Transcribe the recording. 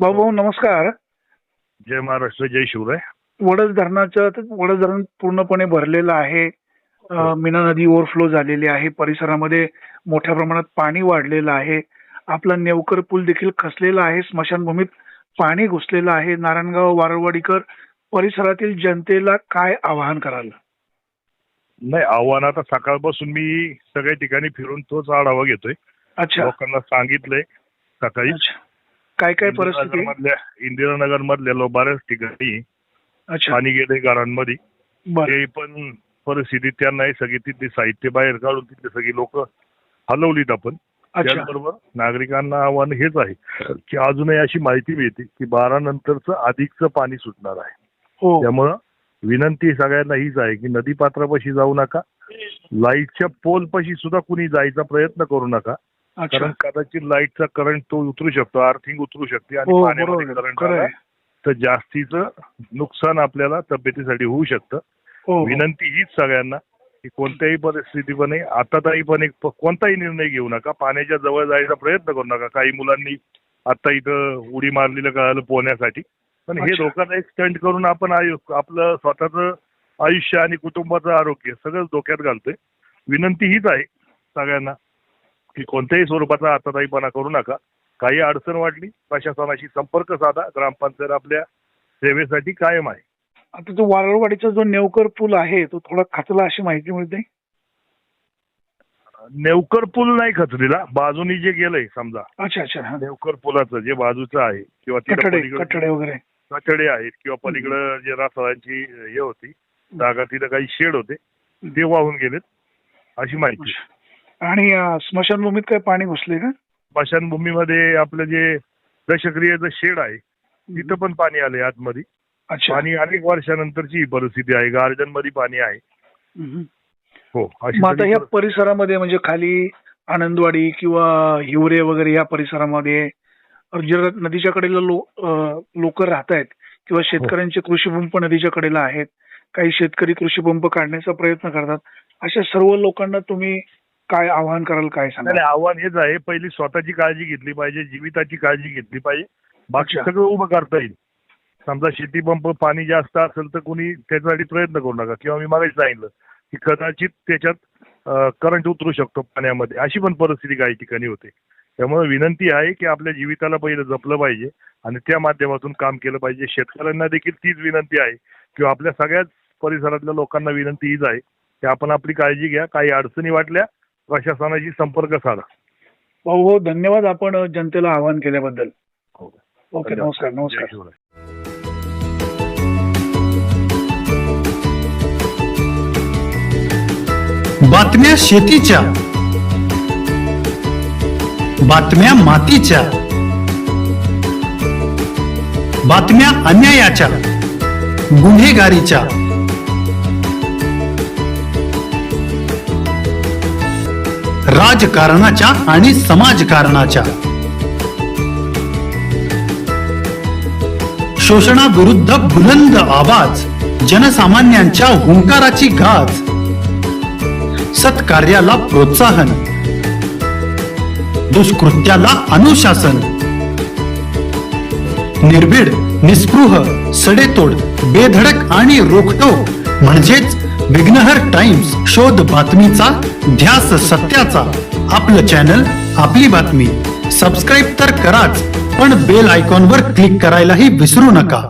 भाऊ नमस्कार. जय महाराष्ट्र, जय शिवराय. वडद धरण पूर्णपणे भरलेलं आहे. मीना नदी ओव्हरफ्लो झालेली आहे. परिसरामध्ये मोठ्या प्रमाणात पाणी वाढलेलं आहे. आपला नेवकर पूल देखील खचलेला आहे. स्मशानभूमीत पाणी घुसलेलं आहे. नारायणगाव, वारळवाडीकर परिसरातील जनतेला काय आवाहन कराल? नाही, आव्हान आता सकाळपासून मी सगळ्या ठिकाणी फिरून तोच आढावा घेतोय. अच्छा, लोकांना सांगितलंय सकाळी. काय काय परिस्थिती? इंदिरानगर मधल्या बऱ्याच ठिकाणी पाणी गेले घरांमध्ये. ते पण परिस्थिती त्यांना सगळी तिथली साहित्य बाहेर काढून तिथले सगळी लोक हलवलीत आपण. त्याचबरोबर नागरिकांना आव्हान हेच आहे की अजूनही अशी माहिती मिळते की 12 नंतरचं अधिकचं पाणी सुटणार आहे. त्यामुळं विनंती सगळ्यांना हीच आहे की नदी पात्रापाशी जाऊ नका. लाईटच्या पोल पाशी सुद्धा कुणी जायचा प्रयत्न करू नका. कारण कदाचित लाईटचा करंट तो उतरू शकतो, अर्थिंग उतरू शकते आणि पाण्यामध्ये करंट आला तर जास्तीचं नुकसान आपल्याला तब्येतीसाठी होऊ शकतं. विनंती हीच सगळ्यांना की कोणत्याही परिस्थितीपणे आता तरी पण कोणताही निर्णय घेऊ नका. पाण्याच्या जवळ जायचा प्रयत्न करू नका. काही मुलांनी आता इथं उडी मारलेलं कळालं पोहण्यासाठी, पण हे धोकादायक स्टंट करून आपण आपलं स्वतःचं आयुष्य आणि कुटुंबाचं आरोग्य सगळंच धोक्यात घालतोय. विनंती हीच आहे सगळ्यांना की कोणत्याही स्वरूपाचा आताताईपणा करू नका. काही अडचण वाटली प्रशासनाशी संपर्क साधा. ग्रामपंचायत आपल्या सेवेसाठी कायम आहे. आता तो वारळवाडीचा जो नेवकर पूल आहे तो थोडा खचला अशी माहिती मिळते. नेवकर पूल नाही खचलेला, बाजूनी जे गेलंय समजा. अच्छा अच्छा. नेवकर पुलाचं जे बाजूचं आहे किंवा कठडे वगैरे कठडे आहेत किंवा पलीकडे जे रासाळांची हे होती जागा, तिथं काही शेड होते ते वाहून गेलेत अशी माहिती. आणि स्मशानभूमीत काय पाणी घुसले का? स्मशानभूमीमध्ये आपलं जे दशक्रियेचं शेड आहे तिथं पण पाणी आलंय आतमध्ये. आणि अनेक वर्षानंतरची ही परिस्थिती आहे. गार्डन मध्ये पाणी आहे. हो. आता या परिसरामध्ये म्हणजे खाली आनंदवाडी किंवा हिवरे वगैरे या परिसरामध्ये जे नदीच्या कडेला लोक राहत आहेत किंवा शेतकऱ्यांचे कृषीपंप नदीच्या कडेला आहेत, काही शेतकरी कृषीपंप काढण्याचा प्रयत्न करतात, अशा सर्व लोकांना तुम्ही काय आवाहन कराल? काय सांगा? आव्हान हेच आहे, पहिली स्वतःची काळजी घेतली पाहिजे, जीविताची काळजी घेतली पाहिजे. बाकी सगळं उभं करता येईल. समजा शेतीपंप पाणी जास्त असेल तर कुणी त्याच्यासाठी प्रयत्न करू नका. किंवा मी मागेच सांगितलं की कदाचित त्याच्यात करंट उतरू शकतो पाण्यामध्ये, अशी पण परिस्थिती काही ठिकाणी होते. त्यामुळे विनंती आहे की आपल्या जीविताला पहिलं जपलं पाहिजे आणि त्या माध्यमातून काम केलं पाहिजे. शेतकऱ्यांना देखील तीच विनंती आहे किंवा आपल्या सगळ्याच परिसरातल्या लोकांना विनंती हीच आहे की आपण आपली काळजी घ्या. काही अडचणी वाटल्या प्रशासनाशी संपर्क साधा. हो, धन्यवाद आपण जनतेला आवाहन केल्याबद्दल. ओके, नमस्कार. नमस्कार. बातम्या शेतीच्या, बातम्या मातीच्या, बातम्या अन्यायाच्या, गुन्हेगारीच्या, राजकारणाच्या आणि समाजकारणाच्या, शोषणाविरुद्ध बुलंद आवाज, जनसामान्यांच्या हुंकाराची गाज, सत्कार्याला प्रोत्साहन, दुष्कृत्याला अनुशासन, निर्भीड, निस्पृह, सडेतोड, बेधडक आणि रोखटोक म्हणजेच विघ्नहर टाइम्स. शोध बातमीचा, ध्यास सत्याचा. आपलं चॅनल, आपली बातमी. सबस्क्राईब तर कराच, पण बेल आयकॉनवर क्लिक करायलाही विसरू नका.